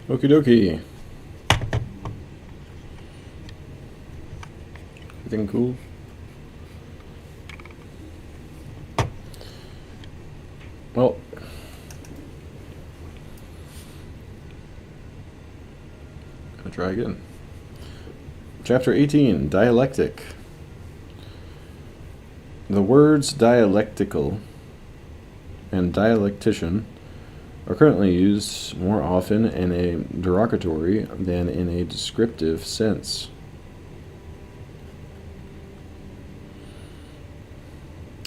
Okie dokie. Everything cool? Well, gonna try again. Chapter 18, Dialectic. The words dialectical and dialectician are currently used more often in a derogatory than in a descriptive sense.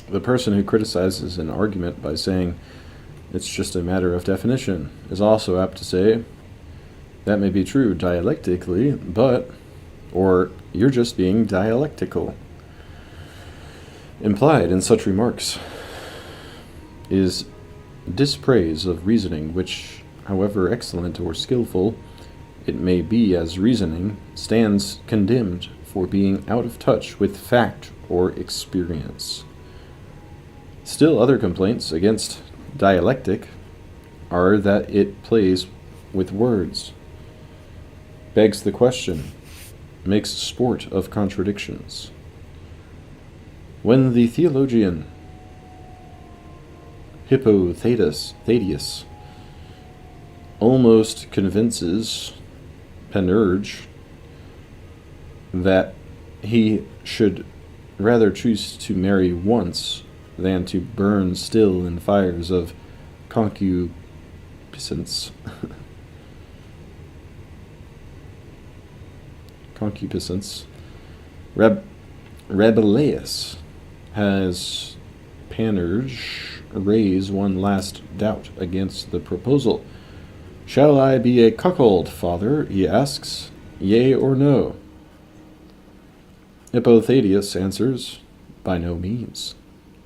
The person who criticizes an argument by saying it's just a matter of definition is also apt to say, that may be true dialectically, but, or you're just being dialectical. Implied in such remarks is dispraise of reasoning which, however excellent or skillful it may be as reasoning, stands condemned for being out of touch with fact or experience. Still other complaints against dialectic are that it plays with words, begs the question, makes sport of contradictions. When the theologian Thaddeus almost convinces Panurge that he should rather choose to marry once than to burn still in fires of concupiscence. Rabelais has Panurge raise one last doubt against the proposal. Shall I be a cuckold, father? He asks. Yea or no? Thaddeus answers, by no means.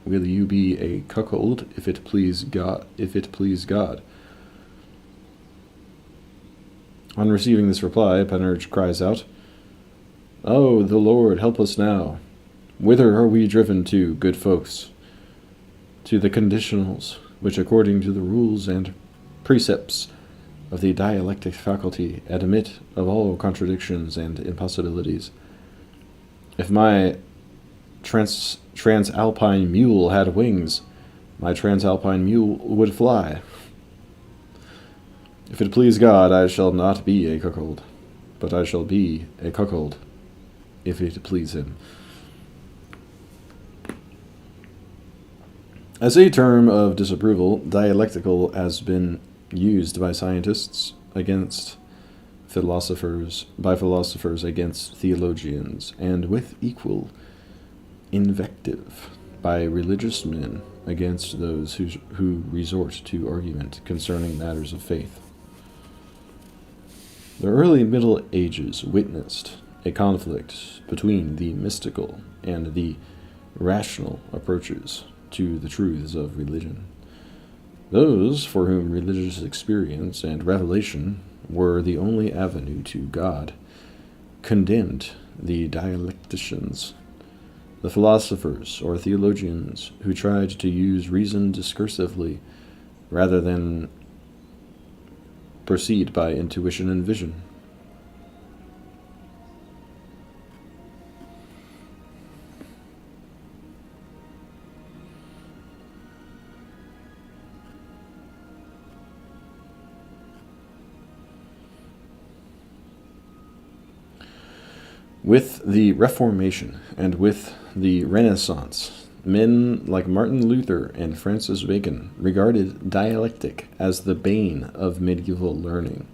Will you be a cuckold if it please God? On receiving this reply, Panurge cries out, Oh, the Lord, help us now. Whither are we driven to, good folks? To the conditionals, which according to the rules and precepts of the dialectic faculty admit of all contradictions and impossibilities. If my transalpine mule had wings, my transalpine mule would fly. If it please God, I shall not be a cuckold, but I shall be a cuckold, if it please him. As a term of disapproval, dialectical has been used by scientists against philosophers, against theologians, and with equal invective by religious men against those who resort to argument concerning matters of faith. The early Middle Ages witnessed a conflict between the mystical and the rational approaches to the truths of religion. Those for whom religious experience and revelation were the only avenue to God condemned the dialecticians, the philosophers or theologians who tried to use reason discursively rather than proceed by intuition and vision. With the Reformation and with the Renaissance, men like Martin Luther and Francis Bacon regarded dialectic as the bane of medieval learning.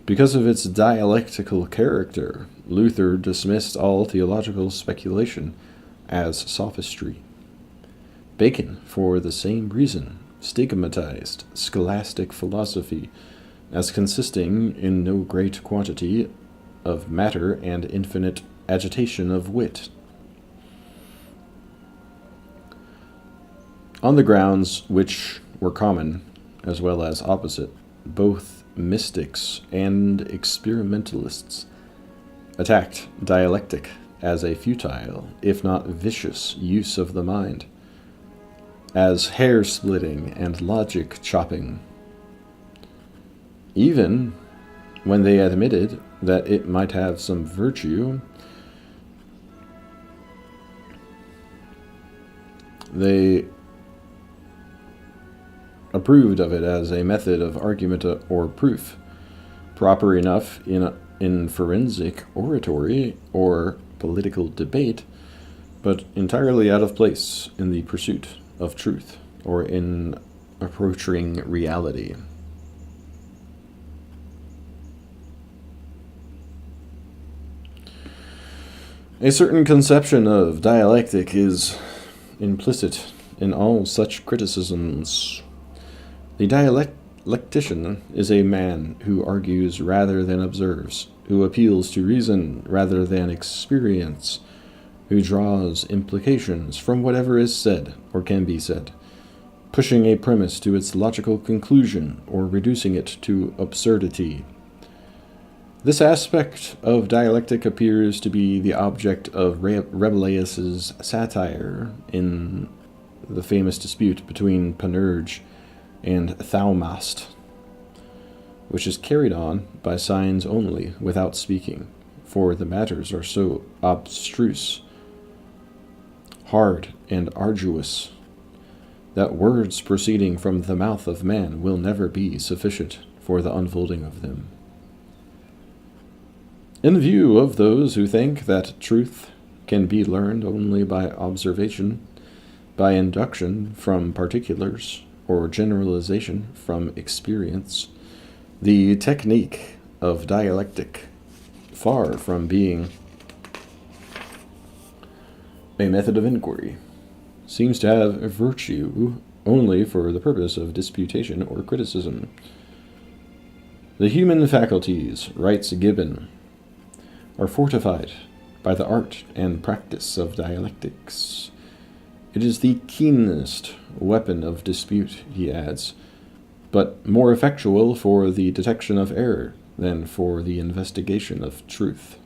Because of its dialectical character, Luther dismissed all theological speculation as sophistry. Bacon, for the same reason, stigmatized scholastic philosophy as consisting in no great quantity of matter and infinite agitation of wit. On the grounds which were common, as well as opposite, both mystics and experimentalists attacked dialectic as a futile, if not vicious, use of the mind, as hair-splitting and logic-chopping. Even when they admitted that it might have some virtue, they approved of it as a method of argument or proof, proper enough in forensic oratory or political debate, but entirely out of place in the pursuit of truth or in approaching reality. A certain conception of dialectic is implicit in all such criticisms. The dialectician is a man who argues rather than observes, who appeals to reason rather than experience, who draws implications from whatever is said or can be said, pushing a premise to its logical conclusion or reducing it to absurdity. This aspect of dialectic appears to be the object of Rabelais's satire in the famous dispute between Panurge and Thaumast, which is carried on by signs only, without speaking, for the matters are so abstruse, hard, and arduous, that words proceeding from the mouth of man will never be sufficient for the unfolding of them. In view of those who think that truth can be learned only by observation, by induction from particulars, or generalization from experience, the technique of dialectic, far from being a method of inquiry, seems to have virtue only for the purpose of disputation or criticism. The human faculties, writes Gibbon, are fortified by the art and practice of dialectics. It is the keenest weapon of dispute, he adds, but more effectual for the detection of error than for the investigation of truth.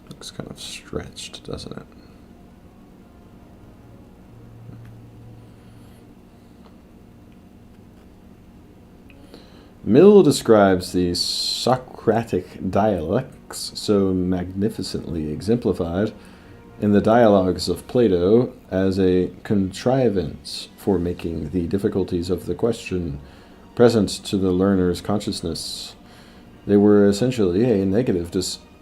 Looks kind of stretched, doesn't it? Mill describes the Socratic dialects, so magnificently exemplified in the dialogues of Plato, as a contrivance for making the difficulties of the question present to the learner's consciousness. They were essentially a negative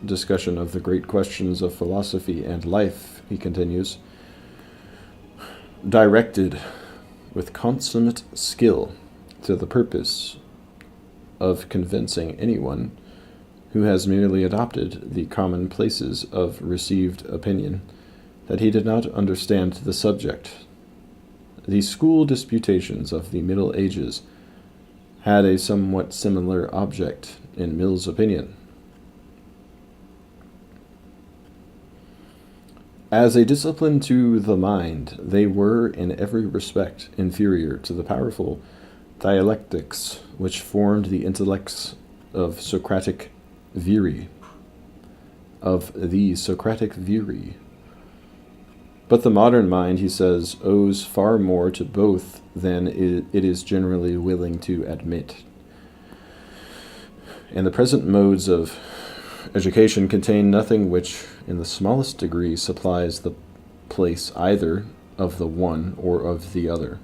discussion of the great questions of philosophy and life, he continues, directed with consummate skill to the purpose of convincing anyone who has merely adopted the commonplaces of received opinion that he did not understand the subject. The school disputations of the Middle Ages had a somewhat similar object, in Mill's opinion. As a discipline to the mind, they were in every respect inferior to the powerful dialectics which formed the intellects of Socratic viri. But the modern mind, he says, owes far more to both than it is generally willing to admit. And the present modes of education contain nothing which, in the smallest degree, supplies the place either of the one or of the other.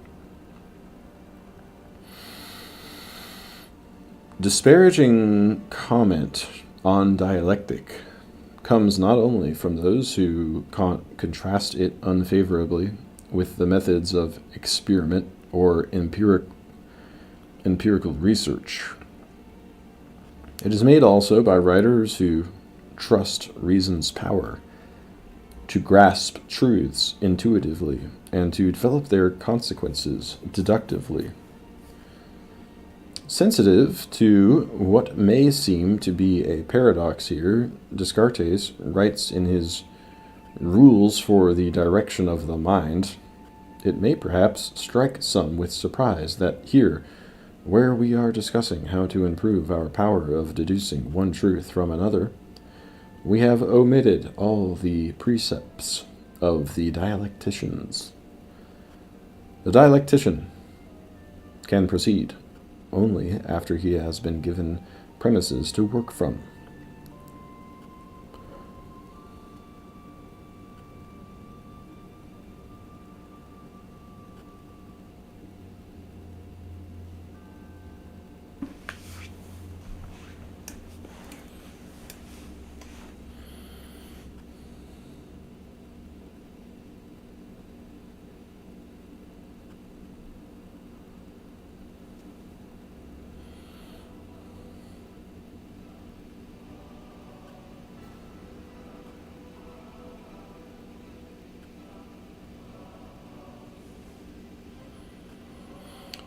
Disparaging comment on dialectic comes not only from those who contrast it unfavorably with the methods of experiment or empirical research. It is made also by writers who trust reason's power to grasp truths intuitively and to develop their consequences deductively. Sensitive to what may seem to be a paradox here, Descartes writes in his rules for the direction of the mind, it may perhaps strike some with surprise that here, where we are discussing how to improve our power of deducing one truth from another, we have omitted all the precepts of the dialecticians. The dialectician can proceed only after he has been given premises to work from.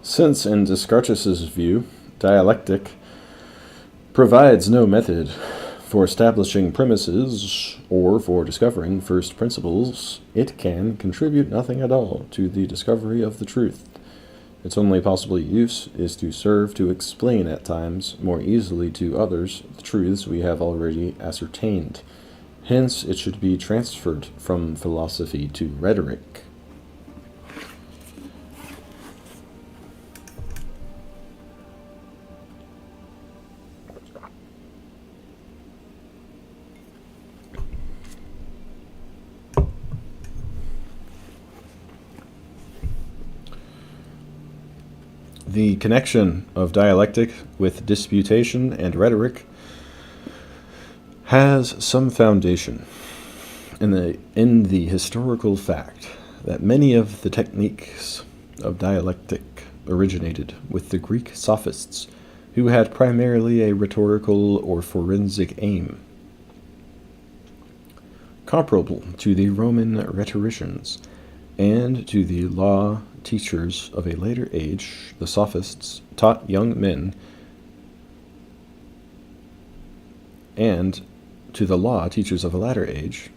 Since, in Descartes' view, dialectic provides no method for establishing premises or for discovering first principles, it can contribute nothing at all to the discovery of the truth. Its only possible use is to serve to explain at times more easily to others the truths we have already ascertained. Hence, it should be transferred from philosophy to rhetoric. The connection of dialectic with disputation and rhetoric has some foundation in the historical fact that many of the techniques of dialectic originated with the Greek sophists, who had primarily a rhetorical or forensic aim, comparable to the Roman rhetoricians and to the law teachers of a later age. The sophists taught young men, and to the law teachers of a later age,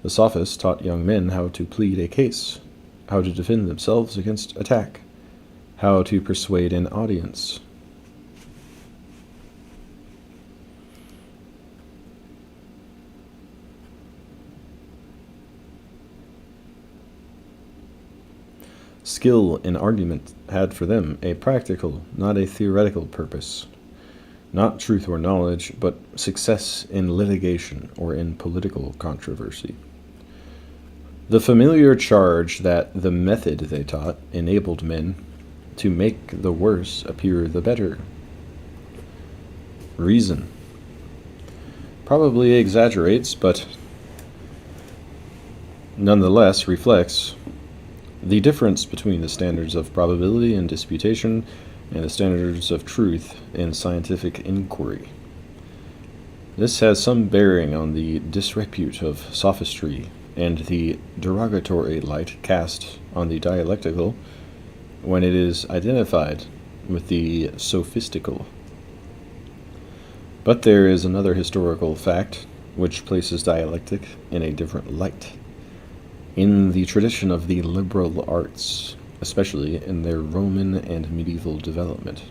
the sophists taught young men how to plead a case, how to defend themselves against attack, how to persuade an audience. Skill in argument had for them a practical, not a theoretical purpose. Not truth or knowledge, but success in litigation or in political controversy. The familiar charge that the method they taught enabled men to make the worse appear the better. Reason probably exaggerates, but nonetheless reflects the difference between the standards of probability in disputation and the standards of truth in scientific inquiry. This has some bearing on the disrepute of sophistry and the derogatory light cast on the dialectical when it is identified with the sophistical. But there is another historical fact which places dialectic in a different light. In the tradition of the liberal arts, especially in their Roman and medieval development,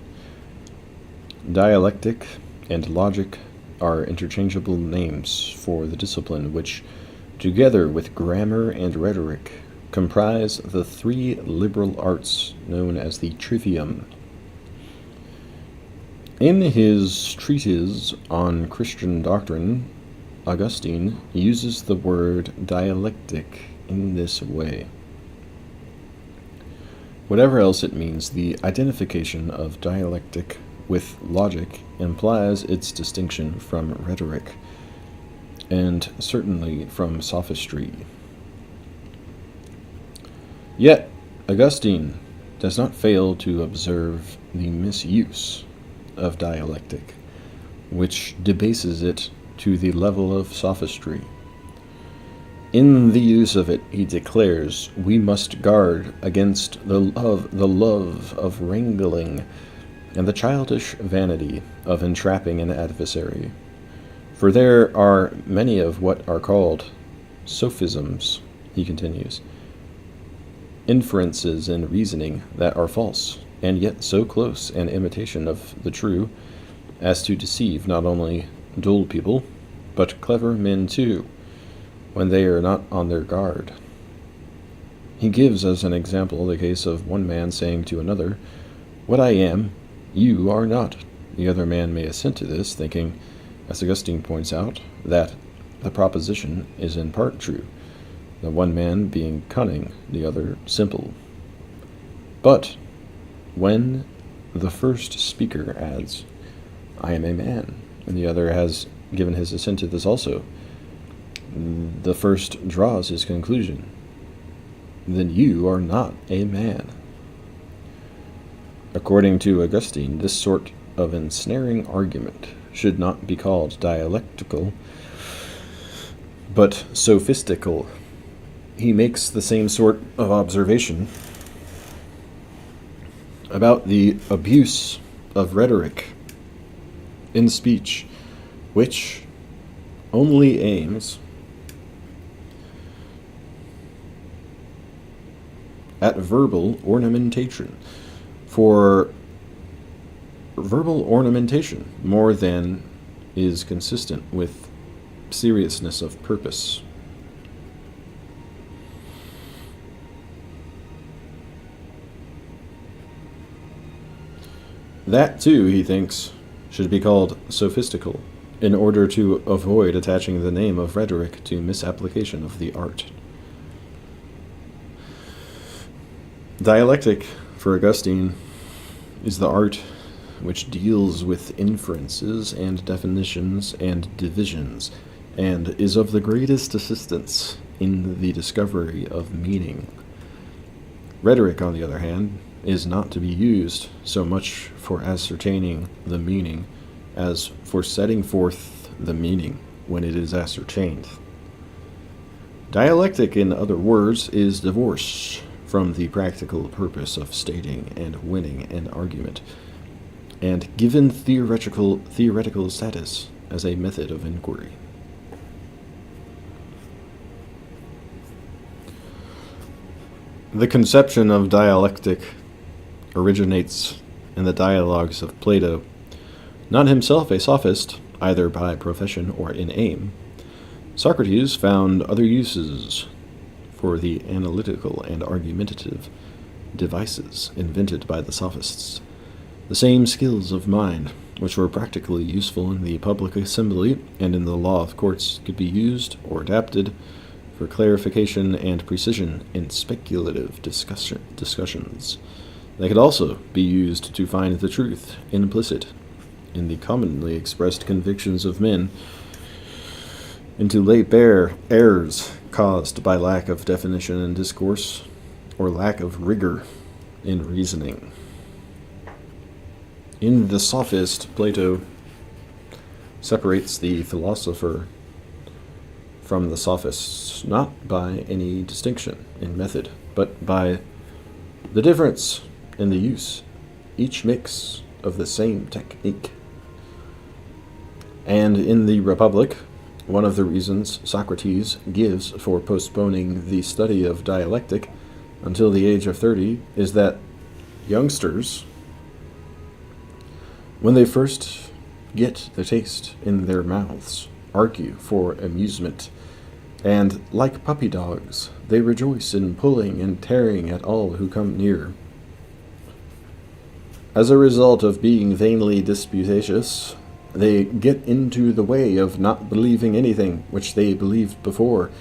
dialectic and logic are interchangeable names for the discipline which, together with grammar and rhetoric, comprise the three liberal arts known as the trivium. In his treatise on Christian doctrine, Augustine uses the word dialectic in this way. Whatever else it means, the identification of dialectic with logic implies its distinction from rhetoric, and certainly from sophistry. Yet, Augustine does not fail to observe the misuse of dialectic, which debases it to the level of sophistry. In the use of it, he declares, we must guard against the love of wrangling and the childish vanity of entrapping an adversary. For there are many of what are called sophisms, he continues, inferences in reasoning that are false, and yet so close an imitation of the true as to deceive not only dull people, but clever men too, when they are not on their guard. He gives as an example the case of one man saying to another, "What I am, you are not." The other man may assent to this, thinking, as Augustine points out, that the proposition is in part true, the one man being cunning, the other simple. But when the first speaker adds, "I am a man," and the other has given his assent to this also, the first draws his conclusion, "Then you are not a man." According to Augustine, this sort of ensnaring argument should not be called dialectical, but sophistical. He makes the same sort of observation about the abuse of rhetoric in speech, which only aims at verbal ornamentation. For verbal ornamentation more than is consistent with seriousness of purpose. That, too, he thinks, should be called sophistical, in order to avoid attaching the name of rhetoric to misapplication of the art. Dialectic, for Augustine, is the art which deals with inferences and definitions and divisions, and is of the greatest assistance in the discovery of meaning. Rhetoric, on the other hand, is not to be used so much for ascertaining the meaning as for setting forth the meaning when it is ascertained. Dialectic, in other words, is divorce from the practical purpose of stating and winning an argument, and given theoretical status as a method of inquiry. The conception of dialectic originates in the dialogues of Plato. Not himself a sophist, either by profession or in aim, Socrates found other uses for the analytical and argumentative devices invented by the sophists. The same skills of mind, which were practically useful in the public assembly and in the law of courts, could be used or adapted for clarification and precision in speculative discussions. They could also be used to find the truth implicit in the commonly expressed convictions of men, and to lay bare errors caused by lack of definition in discourse or lack of rigor in reasoning. In the Sophist, Plato separates the philosopher from the sophists, not by any distinction in method, but by the difference in the use, each mix of the same technique. And in the Republic, one of the reasons Socrates gives for postponing the study of dialectic until the age of 30 is that youngsters, when they first get the taste in their mouths, argue for amusement, and, like puppy dogs, they rejoice in pulling and tearing at all who come near. As a result of being vainly disputatious, they get into the way of not believing anything which they believed before,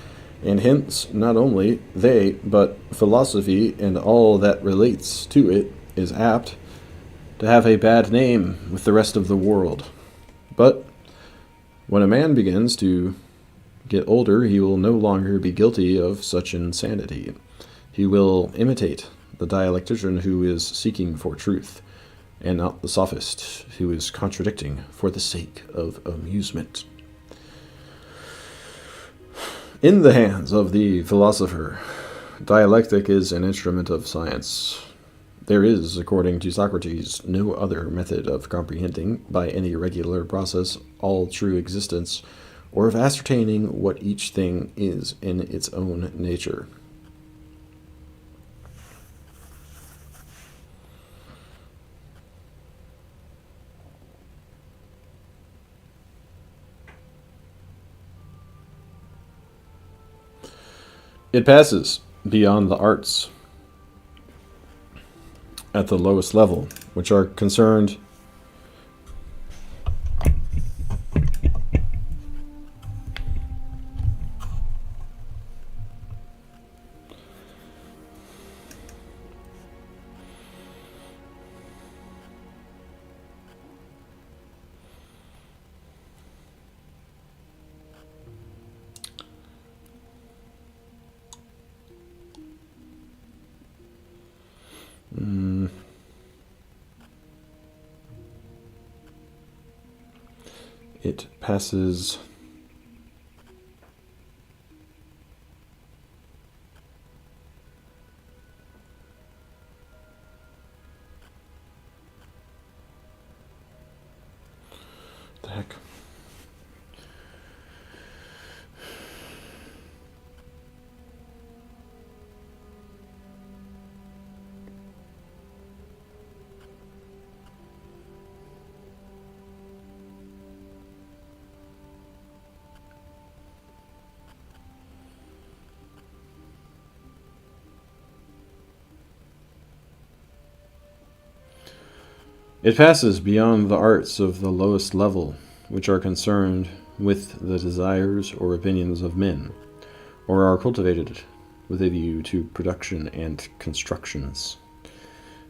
and hence not only they, but philosophy and all that relates to it is apt to have a bad name with the rest of the world. But when a man begins to get older, he will no longer be guilty of such insanity. He will imitate the dialectician who is seeking for truth, and not the sophist who is contradicting for the sake of amusement. In the hands of the philosopher, dialectic is an instrument of science, There is, according to Socrates, no other method of comprehending, by any regular process, all true existence, or of ascertaining what each thing is in its own nature. It passes beyond the arts at the lowest level, which are concerned it passes the heck. It passes beyond the arts of the lowest level, which are concerned with the desires or opinions of men, or are cultivated with a view to production and constructions.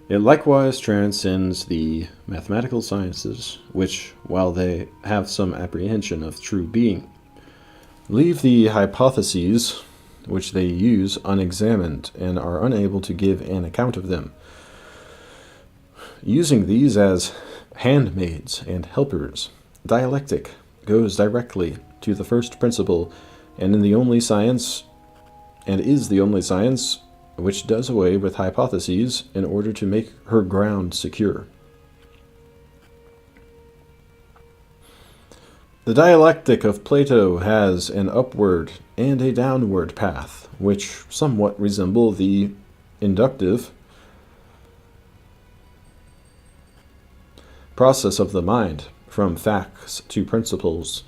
It likewise transcends the mathematical sciences, which, while they have some apprehension of true being, leave the hypotheses which they use unexamined and are unable to give an account of them. Using these as handmaids and helpers, dialectic goes directly to the first principle and is the only science which does away with hypotheses in order to make her ground secure. The dialectic of Plato has an upward and a downward path, which somewhat resemble the inductive process of the mind from facts to principles,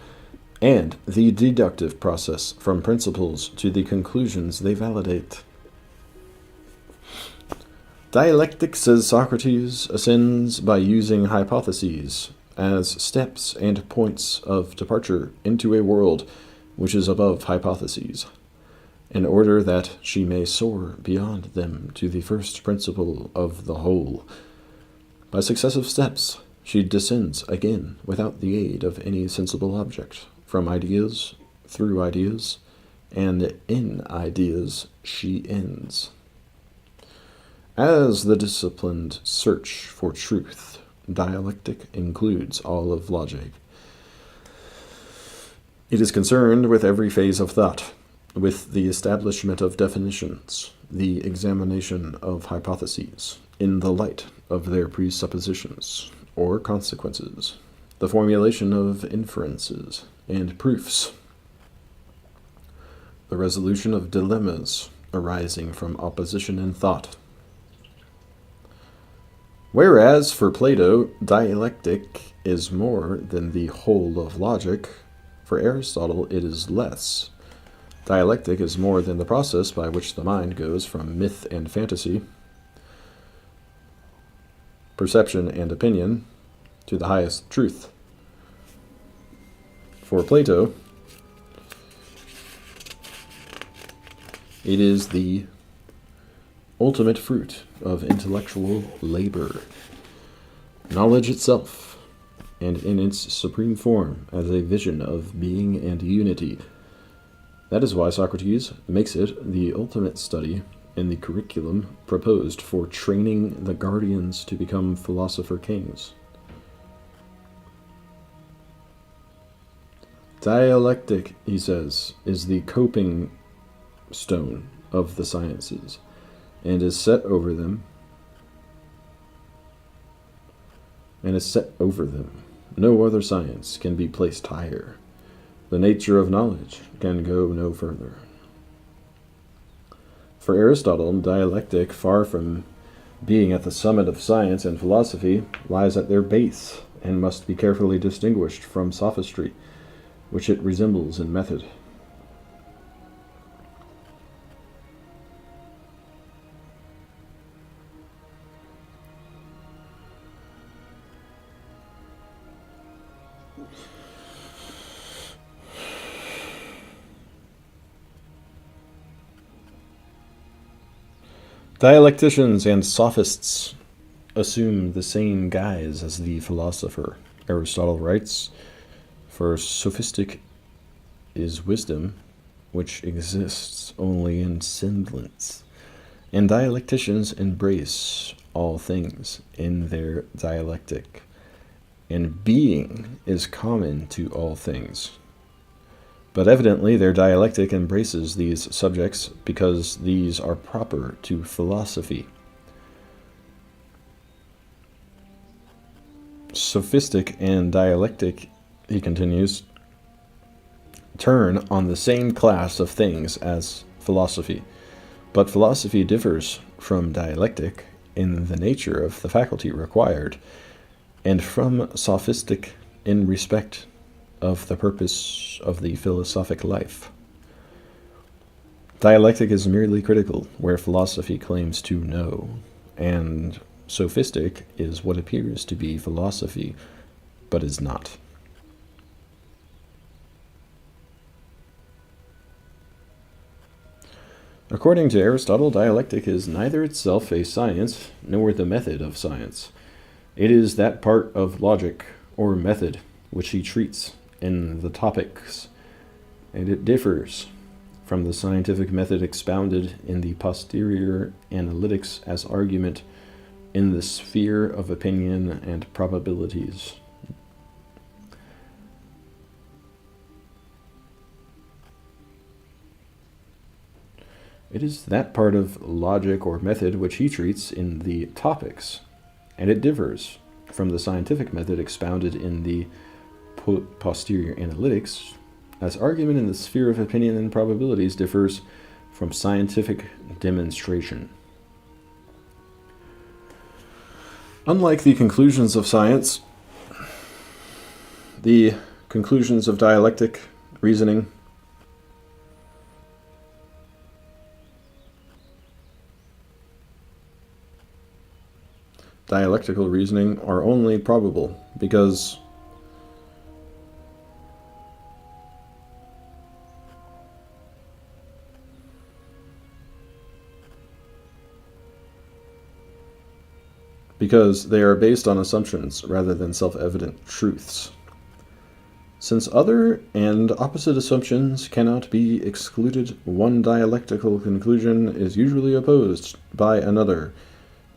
and the deductive process from principles to the conclusions they validate. Dialectic, says Socrates, ascends by using hypotheses as steps and points of departure into a world which is above hypotheses, in order that she may soar beyond them to the first principle of the whole. By successive steps, she descends again without the aid of any sensible object, from ideas, through ideas, and in ideas she ends. As the disciplined search for truth, dialectic includes all of logic. It is concerned with every phase of thought, with the establishment of definitions, the examination of hypotheses in the light of their presuppositions or consequences, the formulation of inferences and proofs, the resolution of dilemmas arising from opposition in thought. Whereas for Plato, dialectic is more than the whole of logic, for Aristotle it is less. Dialectic is more than the process by which the mind goes from myth and fantasy, perception and opinion, to the highest truth. For Plato, it is the ultimate fruit of intellectual labor, knowledge itself, and in its supreme form as a vision of being and unity. That is why Socrates makes it the ultimate study in the curriculum proposed for training the guardians to become philosopher kings. Dialectic, he says, is the coping stone of the sciences, and is set over them and is set over them. No other science can be placed higher. The nature of knowledge can go no further. For Aristotle, dialectic, far from being at the summit of science and philosophy, lies at their base, and must be carefully distinguished from sophistry, which it resembles in method. Dialecticians and sophists assume the same guise as the philosopher. Aristotle writes, "For sophistic is wisdom, which exists only in semblance, and dialecticians embrace all things in their dialectic, and being is common to all things. But evidently their dialectic embraces these subjects because these are proper to philosophy. Sophistic and dialectic," he continues, "turn on the same class of things as philosophy, but philosophy differs from dialectic in the nature of the faculty required, and from sophistic in respect of the purpose of the philosophic life. Dialectic is merely critical, where philosophy claims to know, and sophistic is what appears to be philosophy, but is not." According to Aristotle, dialectic is neither itself a science, nor the method of science. It is that part of logic, or method, which he treats in the Topics, and it differs from the scientific method expounded in the posterior analytics as argument in the sphere of opinion and probabilities. It is that part of logic or method which he treats in the Topics, and it differs from the scientific method expounded in the posterior analytics, as argument in the sphere of opinion and probabilities differs from scientific demonstration. Unlike the conclusions of science, the conclusions of dialectic reasoning dialectical reasoning are only probable because they are based on assumptions rather than self-evident truths. Since other and opposite assumptions cannot be excluded, one dialectical conclusion is usually opposed by another,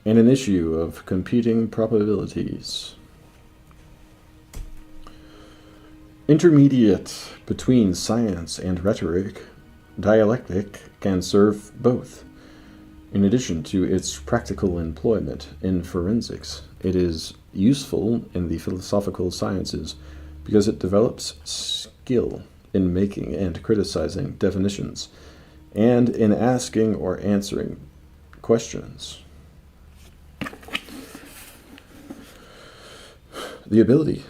and an issue of competing probabilities. Intermediate between science and rhetoric, dialectic can serve both. In addition to its practical employment in forensics, it is useful in the philosophical sciences because it develops skill in making and criticizing definitions, and in asking or answering questions. The ability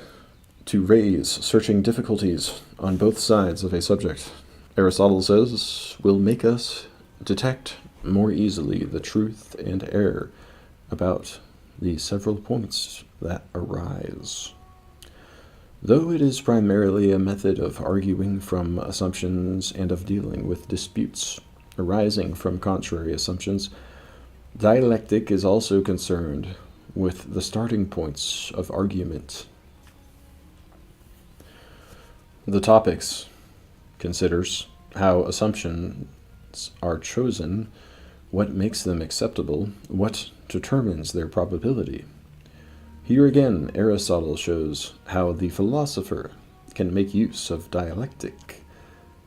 to raise searching difficulties on both sides of a subject, Aristotle says, will make us detect more easily the truth and error about the several points that arise. Though it is primarily a method of arguing from assumptions and of dealing with disputes arising from contrary assumptions, dialectic is also concerned with the starting points of argument. The Topics considers how assumptions are chosen, what makes them acceptable, what determines their probability. Here again, Aristotle shows how the philosopher can make use of dialectic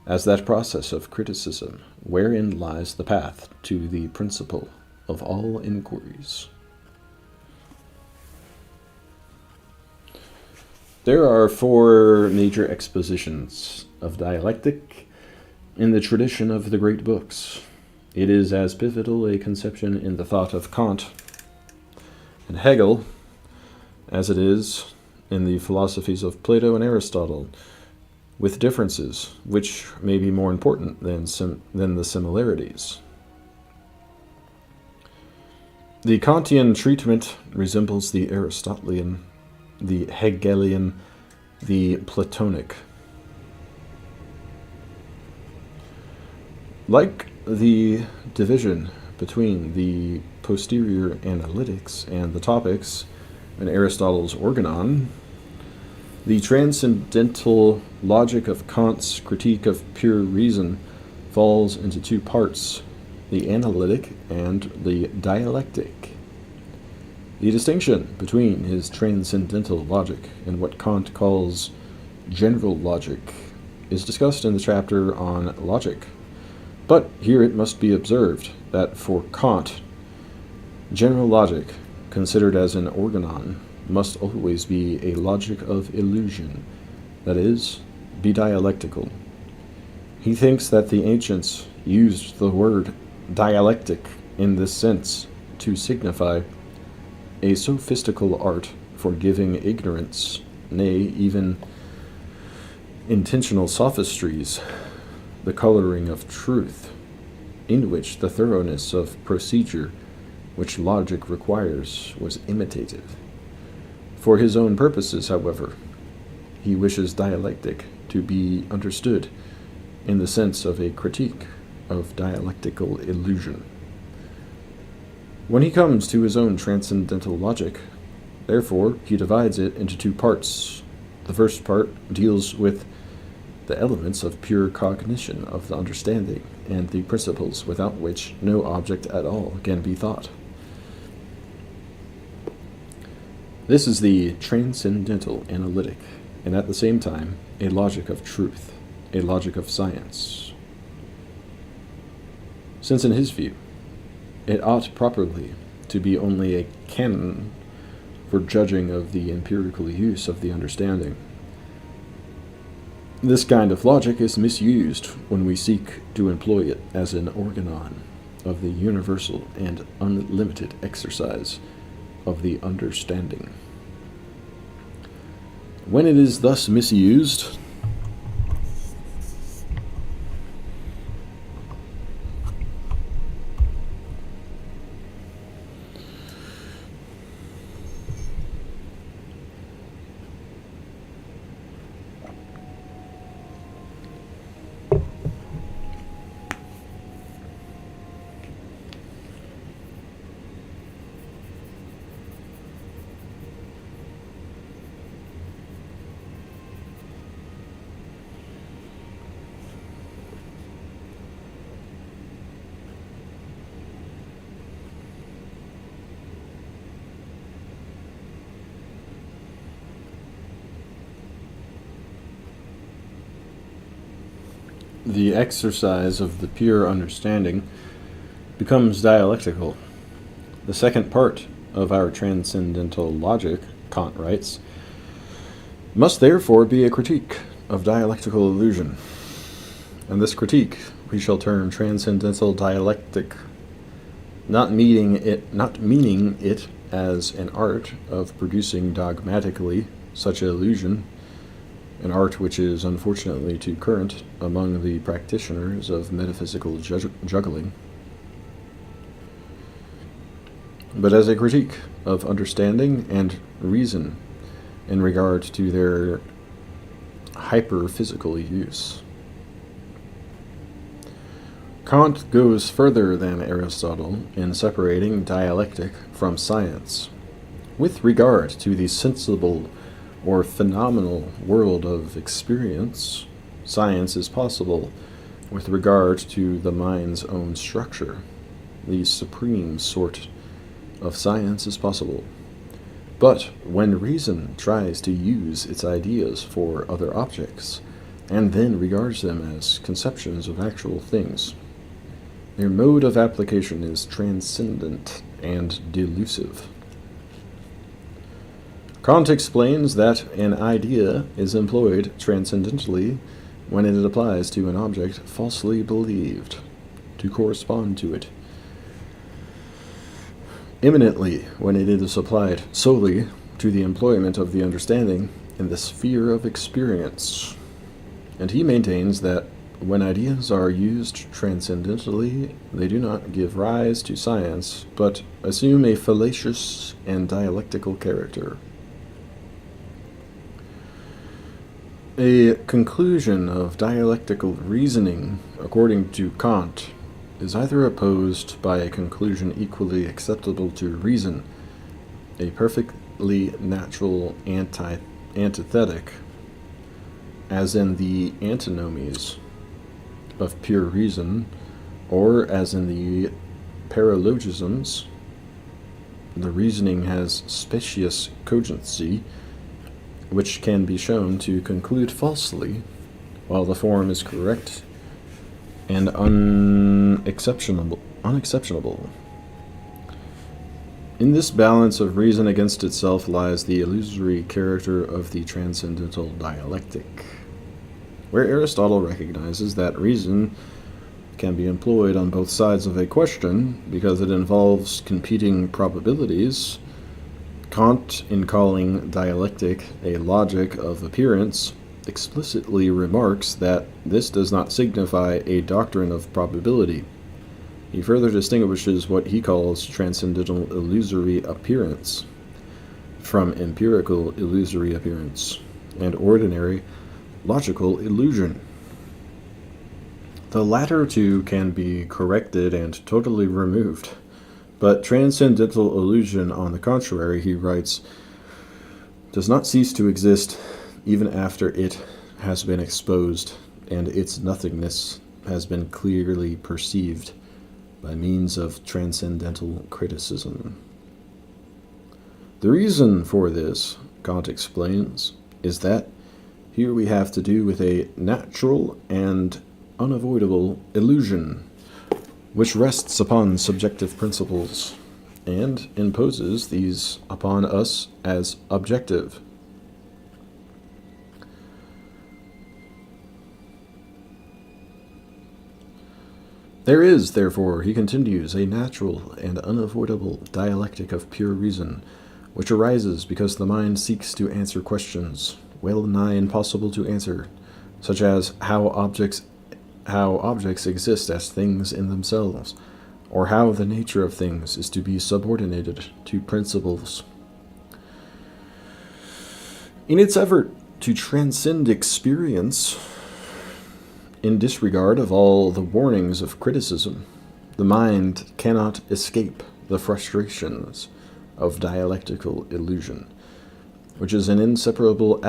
as that process of criticism wherein lies the path to the principle of all inquiries. There are 4 major expositions of dialectic in the tradition of the great books. It is as pivotal a conception in the thought of Kant and Hegel as it is in the philosophies of Plato and Aristotle, with differences which may be more important than the similarities. The Kantian treatment resembles the Aristotelian, the Hegelian, the Platonic. Like the division between the posterior analytics and the topics in Aristotle's Organon, the transcendental logic of Kant's critique of pure reason falls into 2 parts, the analytic and the dialectic. The distinction between his transcendental logic and what Kant calls general logic is discussed in the chapter on logic. But here it must be observed that for Kant, general logic, considered as an organon, must always be a logic of illusion, that is, be dialectical. He thinks that the ancients used the word dialectic in this sense to signify a sophistical art for giving ignorance, nay, even intentional sophistries, the coloring of truth, in which the thoroughness of procedure which logic requires was imitated. For his own purposes, however, he wishes dialectic to be understood in the sense of a critique of dialectical illusion. When he comes to his own transcendental logic, therefore, he divides it into 2 parts. The first part deals with the elements of pure cognition of the understanding and the principles without which no object at all can be thought. This is the transcendental analytic, and at the same time, a logic of truth, a logic of science. Since in his view, it ought properly to be only a canon for judging of the empirical use of the understanding. This kind of logic is misused when we seek to employ it as an organon of the universal and unlimited exercise of the understanding. When it is thus misused, the exercise of the pure understanding becomes dialectical. The second part of our transcendental logic, Kant writes, must therefore be a critique of dialectical illusion. And this critique we shall term transcendental dialectic, not meaning it as an art of producing dogmatically such an illusion, an art which is unfortunately too current among the practitioners of metaphysical juggling, but as a critique of understanding and reason in regard to their hyper-physical use. Kant goes further than Aristotle in separating dialectic from science. With regard to the sensible or phenomenal world of experience, science is possible with regard to the mind's own structure. The supreme sort of science is possible. But when reason tries to use its ideas for other objects, and then regards them as conceptions of actual things, their mode of application is transcendent and delusive. Kant explains that an idea is employed transcendentally when it applies to an object falsely believed to correspond to it, imminently when it is applied solely to the employment of the understanding in the sphere of experience. And he maintains that when ideas are used transcendentally, they do not give rise to science, but assume a fallacious and dialectical character. A conclusion of dialectical reasoning, according to Kant, is either opposed by a conclusion equally acceptable to reason, a perfectly natural antithetic, as in the antinomies of pure reason, or as in the paralogisms, the reasoning has specious cogency, which can be shown to conclude falsely, while the form is correct and unexceptionable. In this balance of reason against itself lies the illusory character of the transcendental dialectic, where Aristotle recognizes that reason can be employed on both sides of a question because it involves competing probabilities. Kant, in calling dialectic a logic of appearance, explicitly remarks that this does not signify a doctrine of probability. He further distinguishes what he calls transcendental illusory appearance from empirical illusory appearance and ordinary logical illusion. The latter two can be corrected and totally removed, but transcendental illusion, on the contrary, he writes, does not cease to exist even after it has been exposed and its nothingness has been clearly perceived by means of transcendental criticism. The reason for this, Kant explains, is that here we have to do with a natural and unavoidable illusion, which rests upon subjective principles and imposes these upon us as objective. There is, therefore, he continues, a natural and unavoidable dialectic of pure reason, which arises because the mind seeks to answer questions well nigh impossible to answer, such as how objects exist as things in themselves, or how the nature of things is to be subordinated to principles. In its effort to transcend experience, in disregard of all the warnings of criticism, the mind cannot escape the frustrations of dialectical illusion, which is an inseparable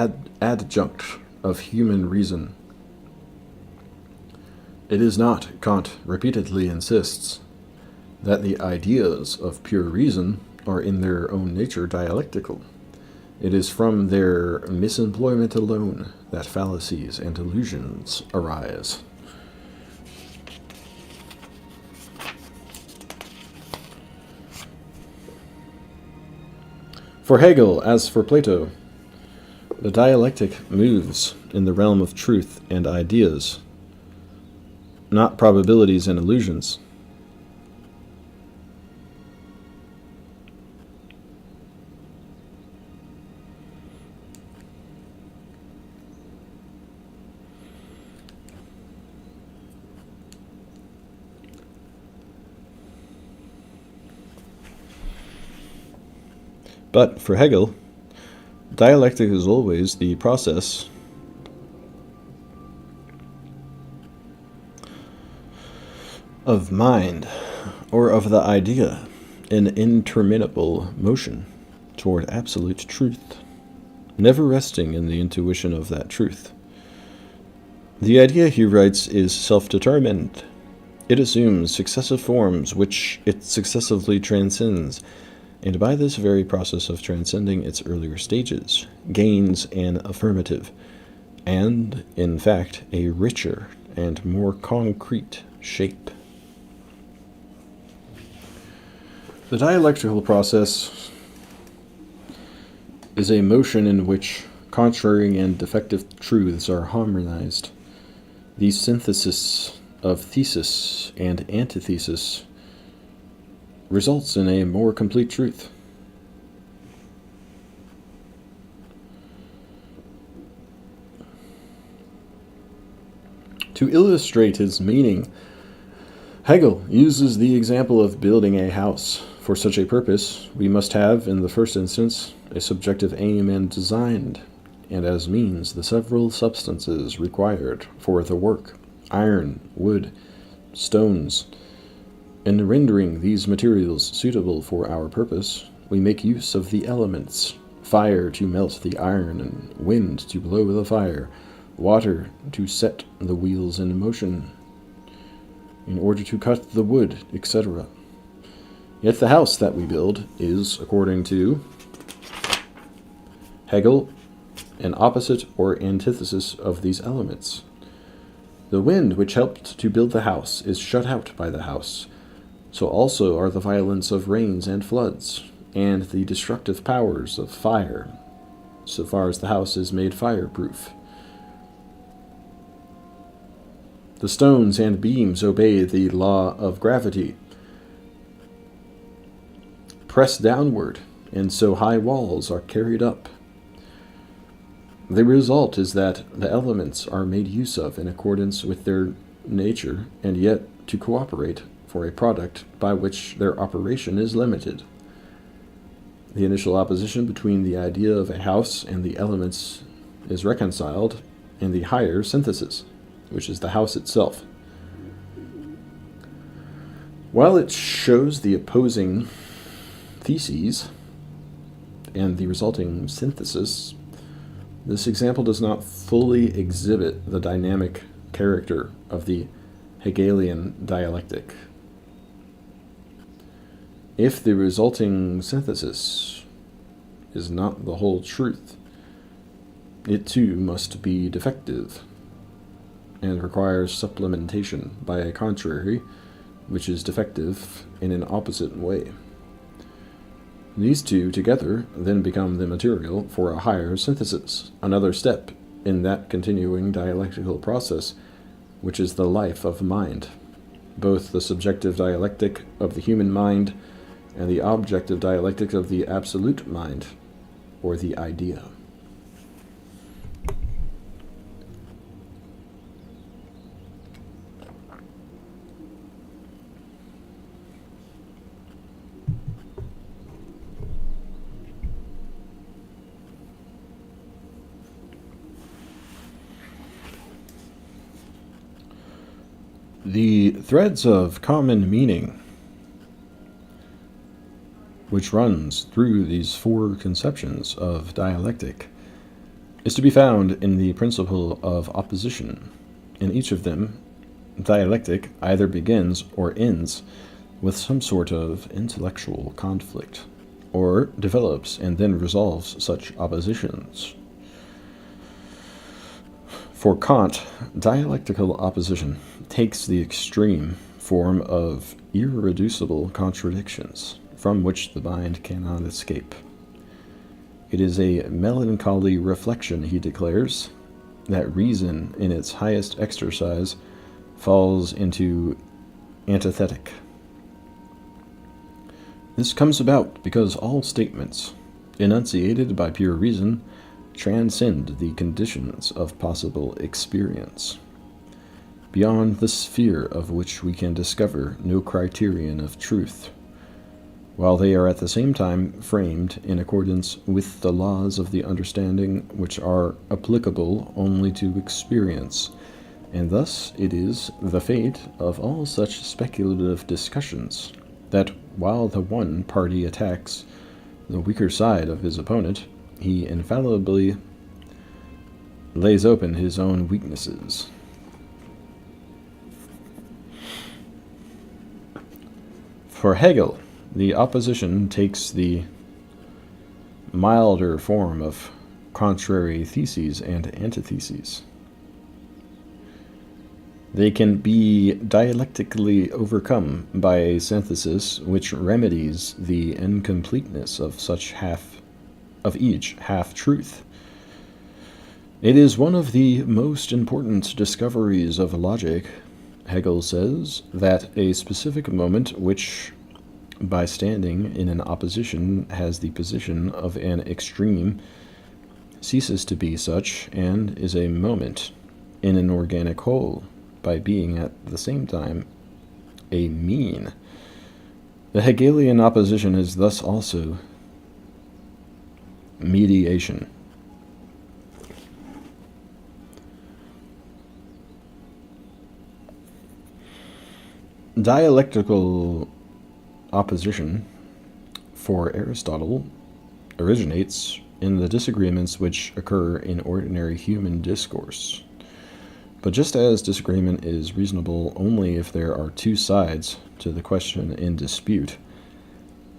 adjunct of human reason. It is not, Kant repeatedly insists, that the ideas of pure reason are in their own nature dialectical. It is from their misemployment alone that fallacies and illusions arise. For Hegel, as for Plato, the dialectic moves in the realm of truth and ideas, not probabilities and illusions. But for Hegel, dialectic is always the process of mind, or of the idea, in interminable motion toward absolute truth, never resting in the intuition of that truth. The idea, he writes, is self-determined. It assumes successive forms which it successively transcends, and by this very process of transcending its earlier stages, gains an affirmative, and, in fact, a richer and more concrete shape. The dialectical process is a motion in which contrary and defective truths are harmonized. The synthesis of thesis and antithesis results in a more complete truth. To illustrate his meaning, Hegel uses the example of building a house. For such a purpose, we must have, in the first instance, a subjective aim and design, and as means the several substances required for the work: iron, wood, stones. In rendering these materials suitable for our purpose, we make use of the elements: fire to melt the iron, and wind to blow the fire, water to set the wheels in motion, in order to cut the wood, etc. Yet the house that we build is, according to Hegel, an opposite or antithesis of these elements. The wind which helped to build the house is shut out by the house. So also are the violence of rains and floods, and the destructive powers of fire, so far as the house is made fireproof. The stones and beams obey the law of gravity, press downward, and so high walls are carried up. The result is that the elements are made use of in accordance with their nature, and yet to cooperate for a product by which their operation is limited. The initial opposition between the idea of a house and the elements is reconciled in the higher synthesis, which is the house itself. While it shows the opposing theses and the resulting synthesis, this example does not fully exhibit the dynamic character of the Hegelian dialectic. If the resulting synthesis is not the whole truth, it too must be defective and requires supplementation by a contrary, which is defective in an opposite way. These two together then become the material for a higher synthesis, another step in that continuing dialectical process, which is the life of mind, both the subjective dialectic of the human mind and the objective dialectic of the absolute mind, or the idea. The threads of common meaning which runs through these four conceptions of dialectic is to be found in the principle of opposition. In each of them, dialectic either begins or ends with some sort of intellectual conflict, or develops and then resolves such oppositions. For Kant, dialectical opposition takes the extreme form of irreducible contradictions from which the mind cannot escape. It is a melancholy reflection, he declares, that reason in its highest exercise falls into antithetic. This comes about because all statements, enunciated by pure reason, transcend the conditions of possible experience, beyond the sphere of which we can discover no criterion of truth, while they are at the same time framed in accordance with the laws of the understanding which are applicable only to experience, and thus it is the fate of all such speculative discussions that while the one party attacks the weaker side of his opponent, he infallibly lays open his own weaknesses. For Hegel, the opposition takes the milder form of contrary theses and antitheses. They can be dialectically overcome by a synthesis which remedies the incompleteness of such half of each half-truth. It is one of the most important discoveries of logic, Hegel says, that a specific moment which, by standing in an opposition, has the position of an extreme, ceases to be such, and is a moment in an organic whole, by being at the same time a mean. The Hegelian opposition is thus also mediation. Dialectical opposition, for Aristotle, originates in the disagreements which occur in ordinary human discourse. But just as disagreement is reasonable only if there are two sides to the question in dispute,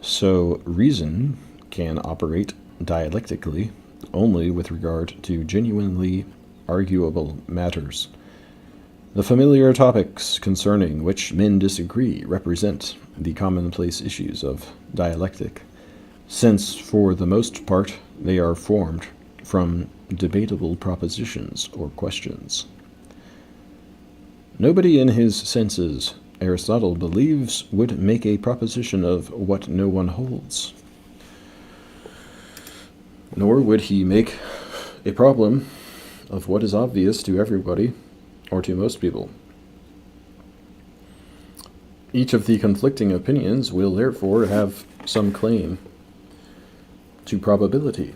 so reason can operate dialectically only with regard to genuinely arguable matters. The familiar topics concerning which men disagree represent the commonplace issues of dialectic, since for the most part they are formed from debatable propositions or questions. Nobody in his senses, Aristotle believes, would make a proposition of what no one holds. Nor would he make a problem of what is obvious to everybody, or to most people. Each of the conflicting opinions will therefore have some claim to probability.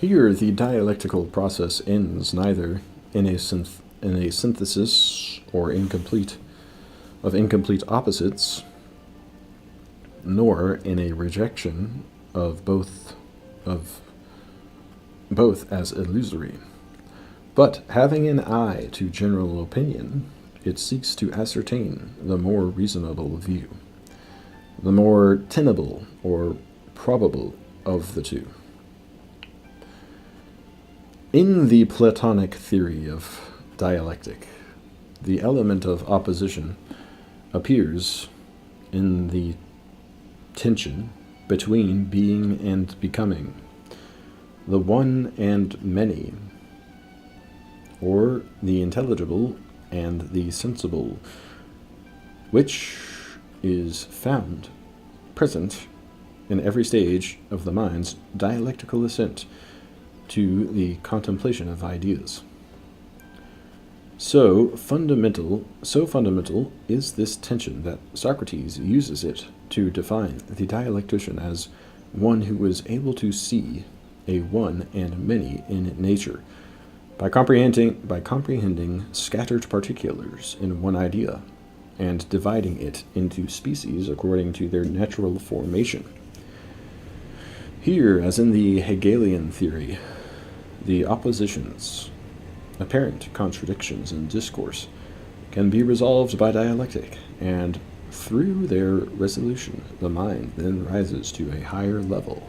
Here the dialectical process ends neither in a synthesis or incomplete opposites, nor in a rejection of both as illusory. But having an eye to general opinion, it seeks to ascertain the more reasonable view, the more tenable or probable of the two. In the Platonic theory of dialectic, the element of opposition appears in the tension between being and becoming, the one and many, or the intelligible and the sensible, which is found present in every stage of the mind's dialectical ascent to the contemplation of ideas. So fundamental is this tension that Socrates uses it to define the dialectician as one who is able to see a one and many in nature, by comprehending scattered particulars in one idea, and dividing it into species according to their natural formation. Here, as in the Hegelian theory, the oppositions, apparent contradictions in discourse, can be resolved by dialectic, and through their resolution the mind then rises to a higher level.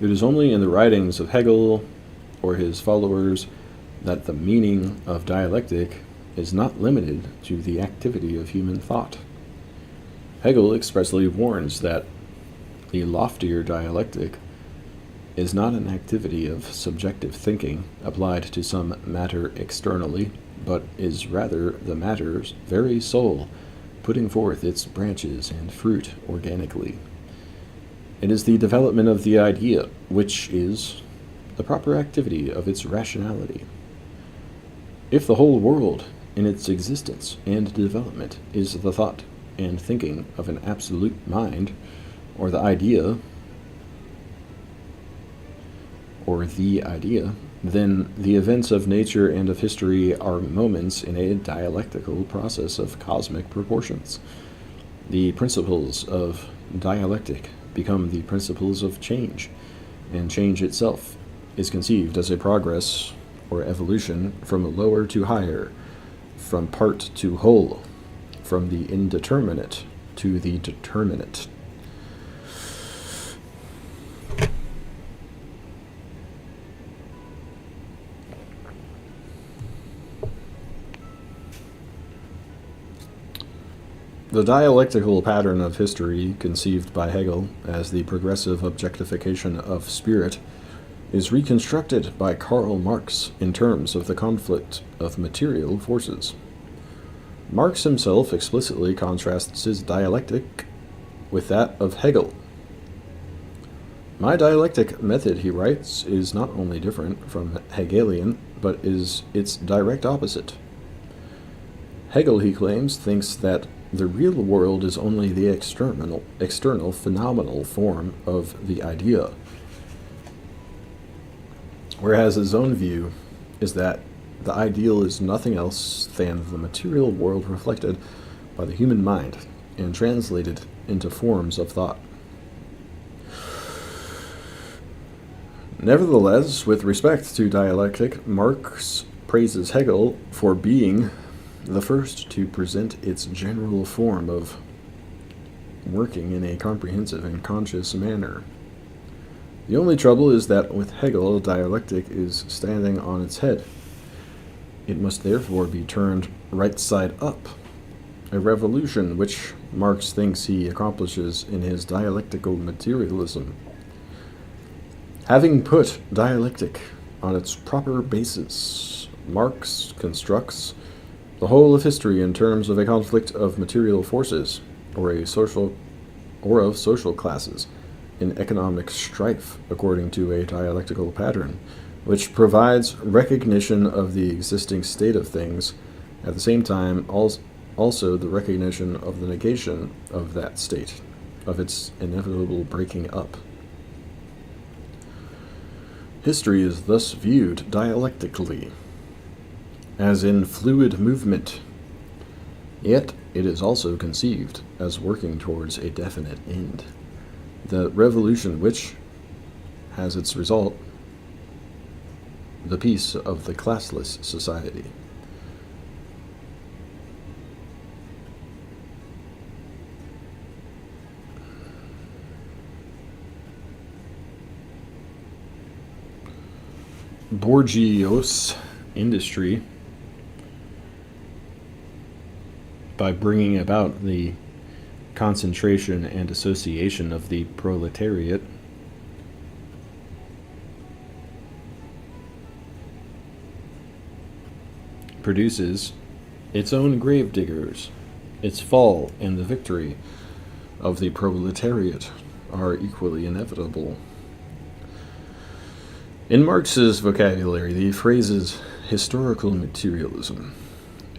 It is only in the writings of Hegel or his followers that the meaning of dialectic is not limited to the activity of human thought. Hegel expressly warns that the loftier dialectic is not an activity of subjective thinking applied to some matter externally, but is rather the matter's very soul, putting forth its branches and fruit organically. It is the development of the idea, which is the proper activity of its rationality. If the whole world in its existence and development is the thought and thinking of an absolute mind, or the idea, then the events of nature and of history are moments in a dialectical process of cosmic proportions. The principles of dialectic become the principles of change, and change itself is conceived as a progress or evolution from lower to higher, from part to whole, from the indeterminate to the determinate. The dialectical pattern of history, conceived by Hegel as the progressive objectification of spirit, is reconstructed by Karl Marx in terms of the conflict of material forces. Marx himself explicitly contrasts his dialectic with that of Hegel. My dialectic method, he writes, is not only different from Hegelian, but is its direct opposite. Hegel, he claims, thinks that the real world is only the external phenomenal form of the idea, whereas his own view is that the ideal is nothing else than the material world reflected by the human mind and translated into forms of thought. Nevertheless, with respect to dialectic, Marx praises Hegel for being the first to present its general form of working in a comprehensive and conscious manner. The only trouble is that with Hegel, dialectic is standing on its head. It must therefore be turned right side up, a revolution which Marx thinks he accomplishes in his dialectical materialism. Having put dialectic on its proper basis, Marx constructs the whole of history in terms of a conflict of material forces, or of social classes, in economic strife according to a dialectical pattern, which provides recognition of the existing state of things, at the same time also the recognition of the negation of that state, of its inevitable breaking up. History is thus viewed dialectically, as in fluid movement, yet it is also conceived as working towards a definite end, the revolution which has its result the peace of the classless society. Bourgeois industry, by bringing about the concentration and association of the proletariat, produces its own gravediggers. Its fall and the victory of the proletariat are equally inevitable. In Marx's vocabulary, the phrases historical materialism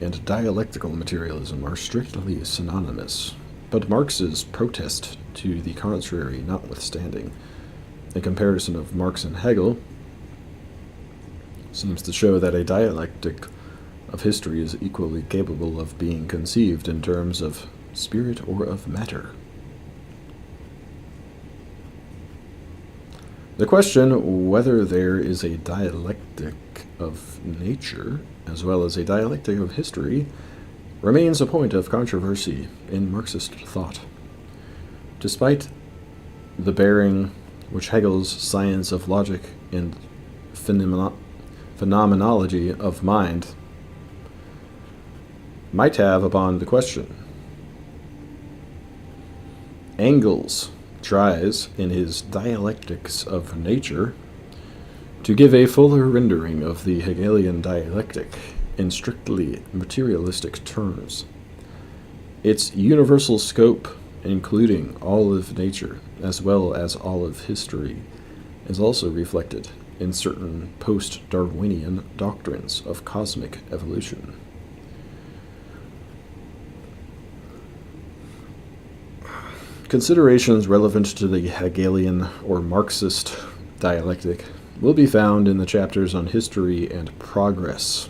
and dialectical materialism are strictly synonymous, but Marx's protest to the contrary notwithstanding, a comparison of Marx and Hegel seems to show that a dialectic of history is equally capable of being conceived in terms of spirit or of matter. The question whether there is a dialectic of nature as well as a dialectic of history remains a point of controversy in Marxist thought. Despite the bearing which Hegel's science of logic and phenomenology of mind might have upon the question, Engels tries, in his Dialectics of Nature, to give a fuller rendering of the Hegelian dialectic in strictly materialistic terms. Its universal scope, including all of nature as well as all of history, is also reflected in certain post-Darwinian doctrines of cosmic evolution. Considerations relevant to the Hegelian or Marxist dialectic will be found in the chapters on history and progress.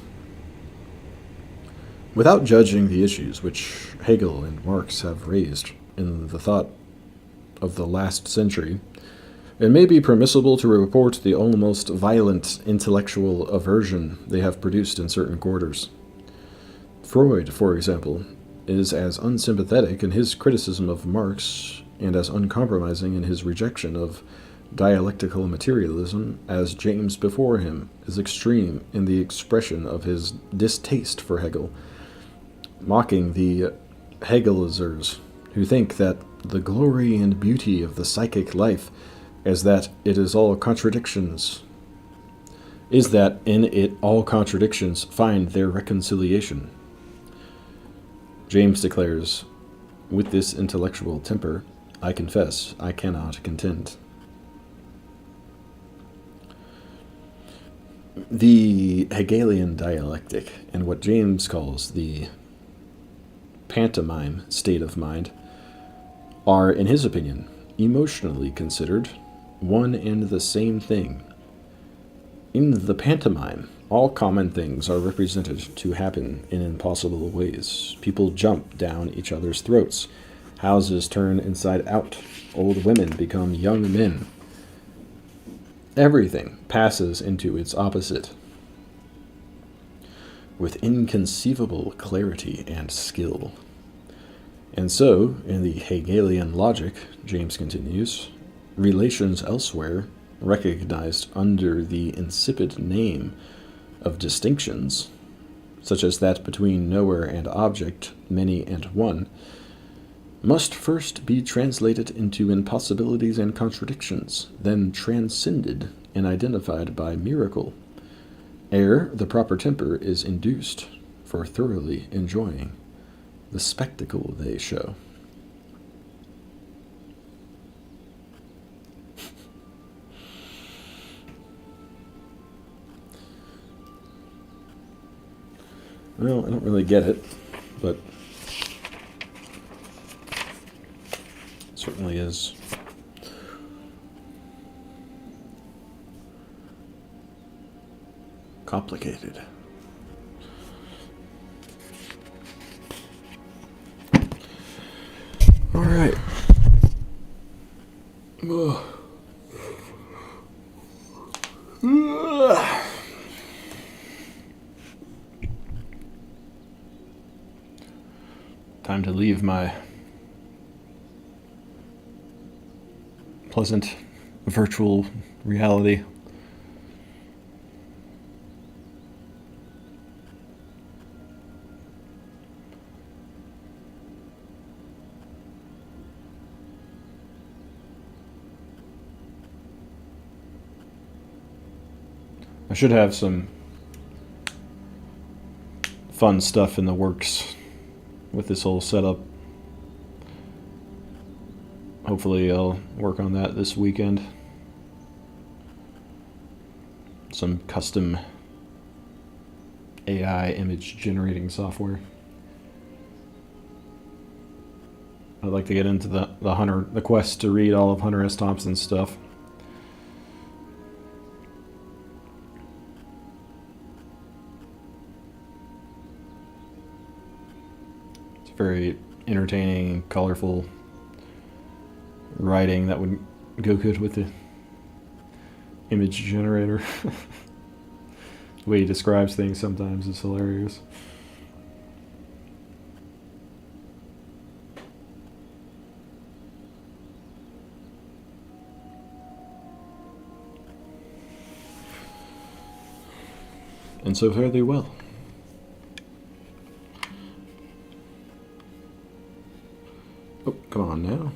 Without judging the issues which Hegel and Marx have raised in the thought of the last century, it may be permissible to report the almost violent intellectual aversion they have produced in certain quarters. Freud, for example, is as unsympathetic in his criticism of Marx and as uncompromising in his rejection of dialectical materialism as James before him is extreme in the expression of his distaste for Hegel, mocking the Hegelizers, who think that the glory and beauty of the psychic life is that it is all contradictions, is that in it all contradictions find their reconciliation. James declares, with this intellectual temper, I confess I cannot contend. The Hegelian dialectic, and what James calls the pantomime state of mind, are, in his opinion, emotionally considered one and the same thing. In the pantomime, all common things are represented to happen in impossible ways. People jump down each other's throats. Houses turn inside out. Old women become young men. Everything passes into its opposite with inconceivable clarity and skill. And so, in the Hegelian logic, James continues, relations elsewhere, recognized under the insipid name of distinctions, such as that between knower and object, many and one, must first be translated into impossibilities and contradictions, then transcended and identified by miracle, ere the proper temper is induced for thoroughly enjoying the spectacle they show. Well, I don't really get it, but it certainly is complicated. All right. Time to leave my pleasant virtual reality. I should have some fun stuff in the works with this whole setup. Hopefully I'll work on that this weekend. Some custom AI image generating software. I'd like to get into the quest to read all of Hunter S. Thompson's stuff. It's very entertaining, colorful writing that would go good with the image generator. The way he describes things sometimes is hilarious. And so fare thee well. Oh, come on now.